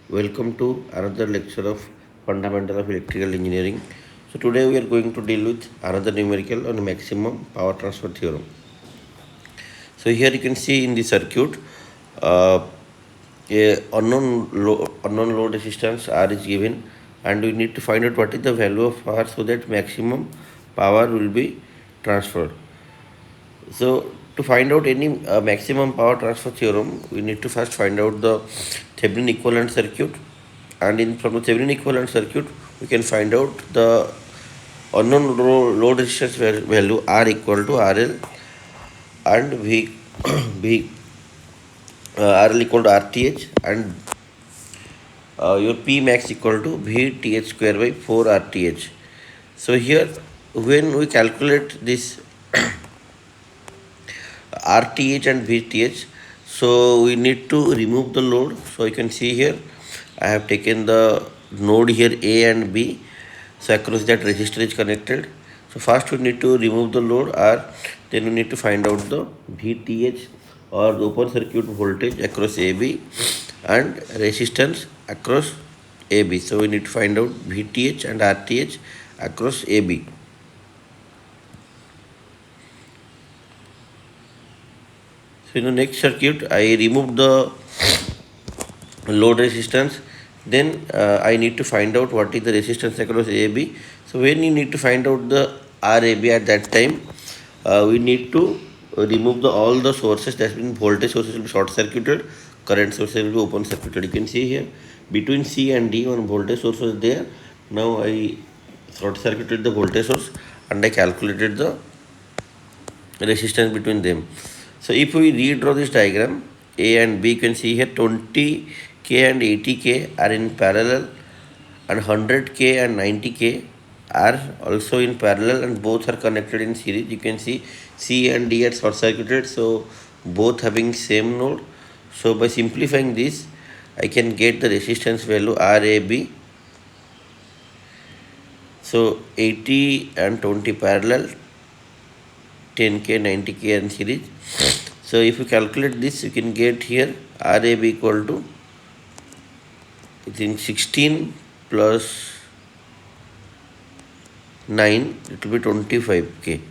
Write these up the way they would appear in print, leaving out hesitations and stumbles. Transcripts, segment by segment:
Welcome to another lecture of Fundamental of Electrical Engineering. So today we are going to deal with another numerical on maximum power transfer theorem. So here you can see in the circuit, uh, unknown load resistance R is given, and we need to find out what is the value of R so that maximum power will be transferred. So to find out any maximum power transfer theorem, we need to first find out the Thevenin equivalent circuit, and from the Thevenin equivalent circuit, we can find out the unknown load resistance value R equal to RL, and V V RL equal to RTH, and your P max equal to VTH square by 4 RTH. So here, when we calculate this RTH and VTH, so we need to remove the load. So you can see here, I have taken the node here A and B. So across that resistor is connected. So first we need to remove the load R, then we need to find out the VTH or the open circuit voltage across AB and resistance across AB. So we need to find out VTH and RTH across AB. So in the next circuit, I removed the load resistance. Then I need to find out what is the resistance across AB. So when you need to find out the RAB at that time, we need to remove all the sources. That means voltage sources will be short circuited, current sources will be open circuited. You can see here between C and D one voltage source was there. Now I short circuited the voltage source and I calculated the resistance between them. So if we redraw this diagram, A and B, you can see here 20K and 80K are in parallel, and 100K and 90K are also in parallel, and both are connected in series. You can see C and D are short circuited, so both having same node. So by simplifying this, I can get the resistance value RAB. So 80 and 20 parallel, 10K, 90K and series. So if you calculate this, you can get here RAB equal to, I think 16 plus 9, it will be 25K.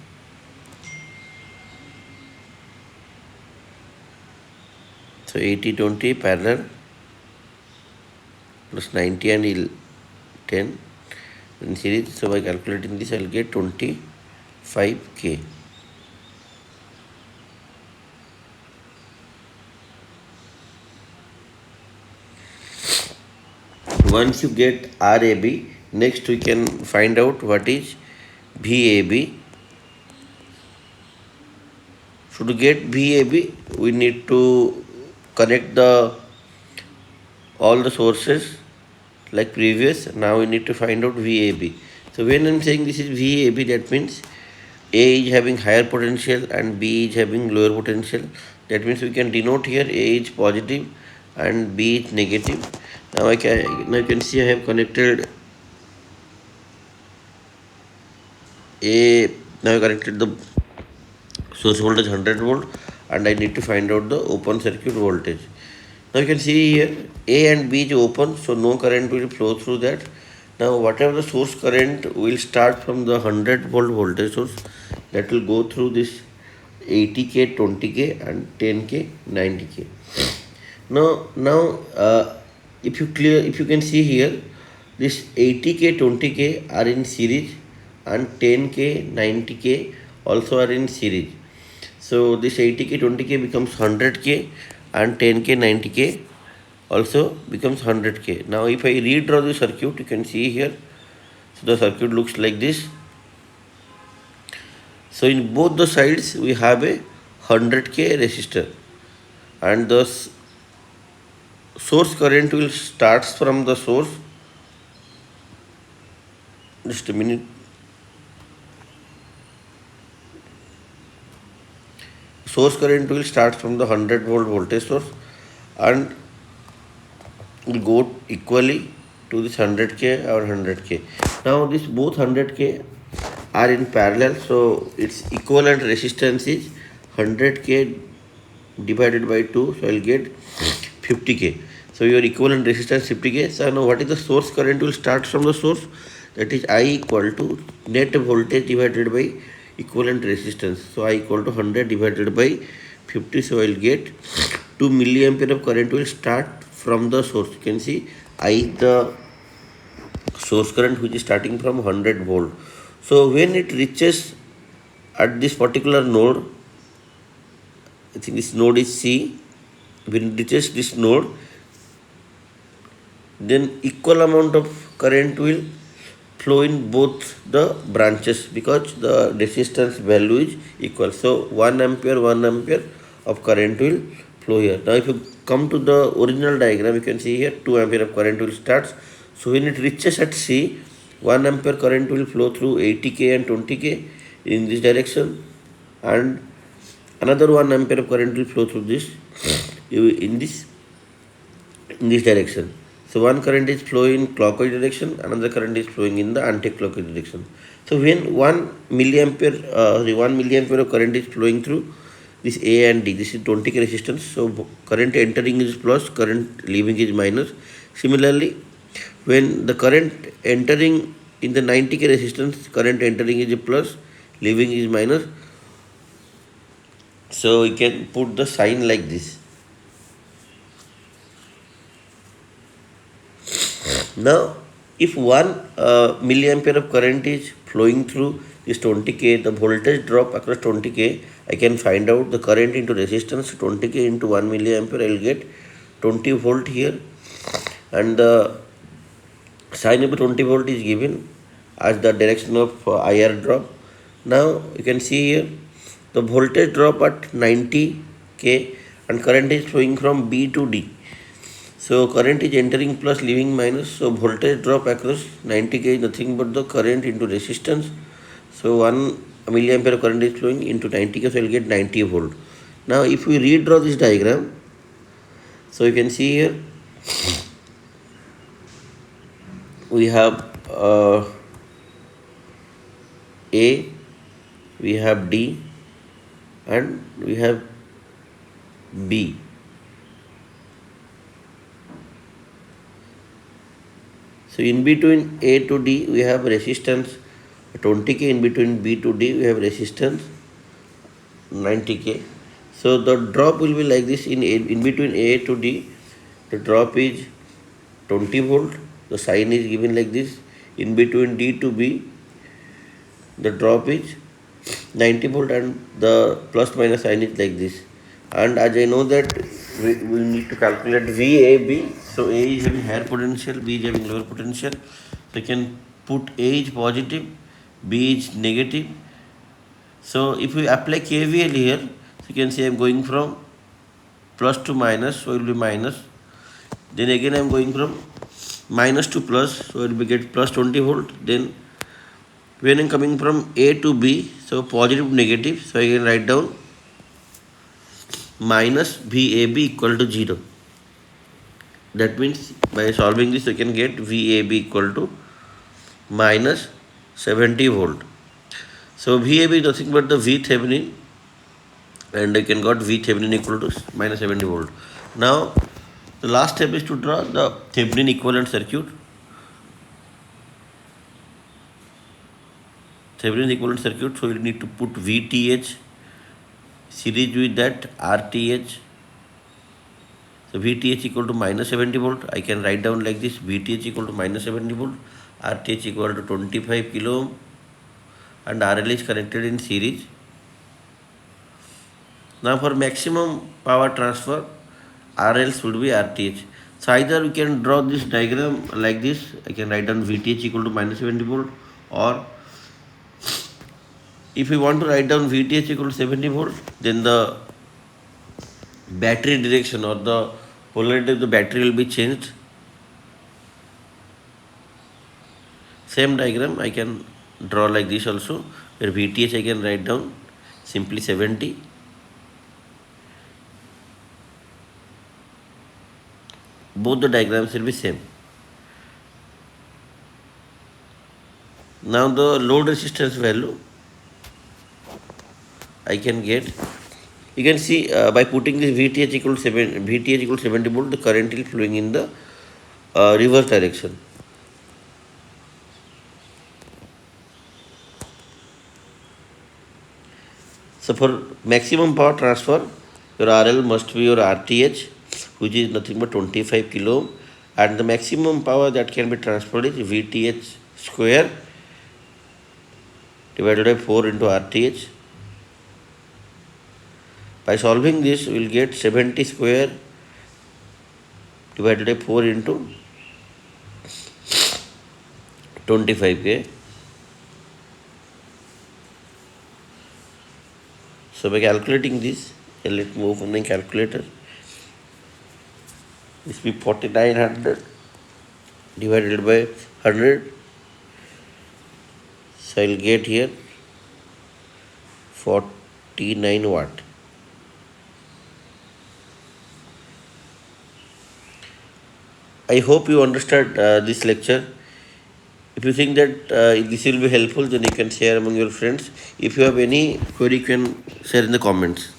So 80, 20 parallel plus 90 and 10 in series. So by calculating this, I will get 25K. Once you get RAB, next we can find out what is VAB. So to get VAB, we need to connect all the sources like previous. Now we need to find out VAB. So when I'm saying this is VAB, that means A is having higher potential and B is having lower potential. That means we can denote here A is positive and B is negative. Now you can see I have connected A. Now I connected the source voltage 100 volt, and I need to find out the open circuit voltage. Now you can see here A and B is open, so no current will flow through that. Now whatever the source current will start from the 100 volt voltage source, that will go through this 80K, 20K and 10K, 90K. Now if you can see here, this 80K, 20K are in series, and 10K, 90K also are in series. So this 80K, 20K becomes 100K, and 10K, 90K also becomes 100K. Now if I redraw the circuit, you can see here, so the circuit looks like this. So in both the sides we have a 100K resistor, and the source current will start from the source. Just a minute. Source current will start from the 100 volt voltage source and will go equally to this 100K or 100K. Now this both 100K are in parallel, so its equivalent resistance is 100K divided by 2, so I'll get 50K. So your equivalent resistance 50k. So now what is the source current will start from the source, that is I equal to net voltage divided by equivalent resistance. So I equal to 100 divided by 50. So I will get 2 milliampere of current will start from the source. You can see I the source current which is starting from 100 volt. So when it reaches at this particular node, I think this node is C. When it reaches this node, then equal amount of current will flow in both the branches because the resistance value is equal. So 1 ampere of current will flow here. Now if you come to the original diagram, you can see here 2 ampere of current will start. So when it reaches at C, 1 ampere current will flow through 80k and 20k in this direction, and another 1 ampere of current will flow through this in this direction. So one current is flowing in clockwise direction, another current is flowing in the anti-clockwise direction. So when 1 milliampere of current is flowing through this A and D, this is 20k resistance. So current entering is plus, current leaving is minus. Similarly, when the current entering in the 90k resistance, current entering is plus, leaving is minus. So we can put the sign like this. Now, if 1 milliampere of current is flowing through this 20k, the voltage drop across 20k, I can find out the current into resistance 20k into 1 milliampere. I will get 20 volt here, and the sign of 20 volt is given as the direction of IR drop. Now you can see here the voltage drop at 90k and current is flowing from B to D. So current is entering plus, leaving minus. So voltage drop across 90k is nothing but the current into resistance. So 1 milliampere current is flowing into 90k, so I will get 90 volt. Now if we redraw this diagram, so you can see here we have A, we have D, and we have B. So in between A to D we have resistance 20k, in between B to D we have resistance 90k. So the drop will be like this. In between A to D, the drop is 20 volt. The sign is given like this. In between D to B, the drop is 90 volt, and the plus minus sign is like this. And as I know that we need to calculate VAB. So A is having higher potential, B is having lower potential. So you can put A is positive, B is negative. So if we apply KVL here, so you can say I am going from plus to minus, so it will be minus. Then again I am going from minus to plus, so it will get plus 20 volt. Then when I am coming from A to B, so positive negative, so I can write down minus VAB equal to 0. That means by solving this I can get VAB equal to minus 70 volt. So VAB is nothing but the VThevenin, and I can got VThevenin equal to minus 70 volt. Now the last step is to draw the Thevenin equivalent circuit. Thevenin equivalent circuit, so you need to put VTH series with that RTH. So VTH equal to minus 70 volt. I can write down like this: VTH equal to minus 70 volt, RTH equal to 25 kilo ohm, and RL is connected in series. Now for maximum power transfer, RLs would be RTH. So either we can draw this diagram like this. I can write down VTH equal to minus 70 volt, or if we want to write down VTH equal to 70 volt, then the battery direction or the polarity of the battery will be changed. Same diagram I can draw like this also, where VTH I can write down simply 70. Both the diagrams will be same. Now the load resistance value I can get You can see by putting this VTH equal 70 volt, the current is flowing in the reverse direction. So for maximum power transfer, your RL must be your RTH, which is nothing but 25 kilo ohm, and the maximum power that can be transferred is VTH square divided by 4 into RTH. By solving this, we will get 70 square divided by 4 into 25k. So by calculating this, let's move on the calculator. This will be 4900 divided by 100. So I will get here 49 watt. I hope you understood this lecture. If you think that this will be helpful, then you can share among your friends. If you have any query, you can share in the comments.